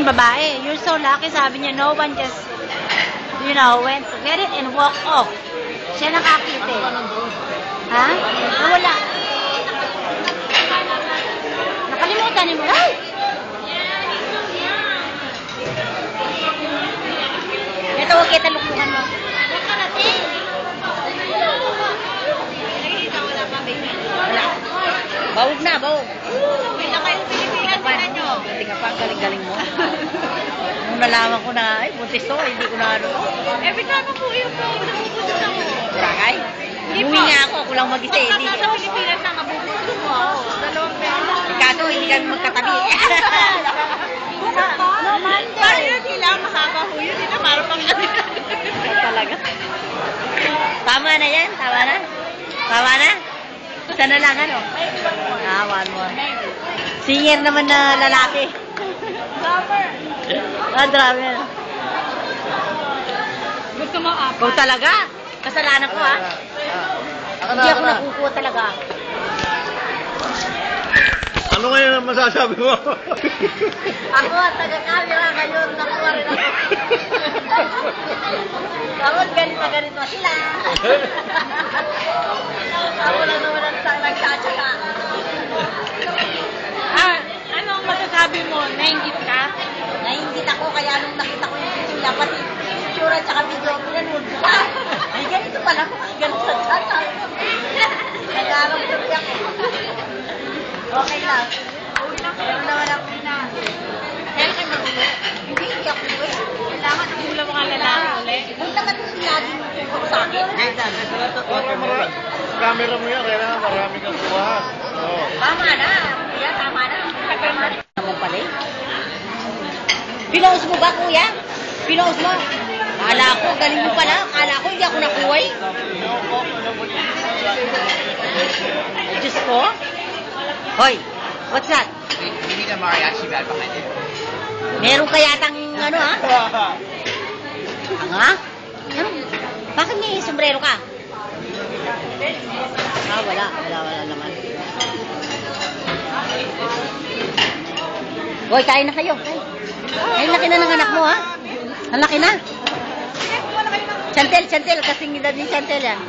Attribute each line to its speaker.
Speaker 1: babae. You're so lucky, sabi niya, no one just, you know, went to get it and walk off. Siya nakakita eh. Ha? Wala. Nakalimutan niyo mo. Ay! Ito, huwag kita lukuhan mo. Wala. Bawog na, bawog.
Speaker 2: Wala kayong Pilipinas, tingnan nyo.
Speaker 1: Hindi ka pa, galing-galing mo. Nung nalaman ko na, ay, buntis to, hindi ko na ano.
Speaker 2: Every time ako yung nabubutot ako.
Speaker 1: Sakay? Umuwi nga ako lang mag-isa.
Speaker 2: Pag nasa Pilipinas na, mabubutot mo ako. Dalawang beses.
Speaker 1: Kaso, hindi kami magkatabi.
Speaker 2: No, Monday. Parang yun, kailangan mahaba ho yun. Hindi na parang pang
Speaker 1: Talaga. Tama na yan, tama na. Tama na? Isa na lang, ano? One more. Singer naman na lalaki.
Speaker 2: Drummer.
Speaker 1: Drummer.
Speaker 2: Gusto mo apat?
Speaker 1: Ikaw talaga. Kasalanan ko, ha? Hindi ako nakukuha talaga.
Speaker 3: Ano ngayon ang masasabi mo?
Speaker 1: Ako, taga-camera kayo. Nakuha rin ako. Ako, ganito sila. Ako lang naman ang nagsatsaka.
Speaker 2: Ano ang masasabi mo? Nainggit ka?
Speaker 1: Nainggit ako, kaya nung nakita ko yung sila, pati picture at saka video, pinanood ko. Ay, ganito pala ako. Ganito sa tsaka. Nag-aaral ko ako. Okay lang. Meron naman ako na.
Speaker 2: Kaya kayo magulo.
Speaker 1: Hindi ako eh.
Speaker 2: Kailangan ang hula mga lalaki ulit.
Speaker 1: Kung naman lagi mo tungkol sa akin.
Speaker 3: Camera mo yan, kailangan marami kang kuha. Oo.
Speaker 1: Tama na. Kuya, tama na. Naman pala eh. Pinost mo ba, kuya? Pinost mo? Kala ko, galing mo pala. Kala ko, hindi ako nakuha eh. Ay, Diyos ko. Hoy, what's that?
Speaker 4: We need a mariachi band behind it.
Speaker 1: Meron ka yatang ano ha? Nga? Ano? Bakit may sombrero ka? Wala naman. Hoy, kain na kayo. Ay, laki na ng anak mo ha? Ang laki na. Chantel, kasing edad ni Chantel yan.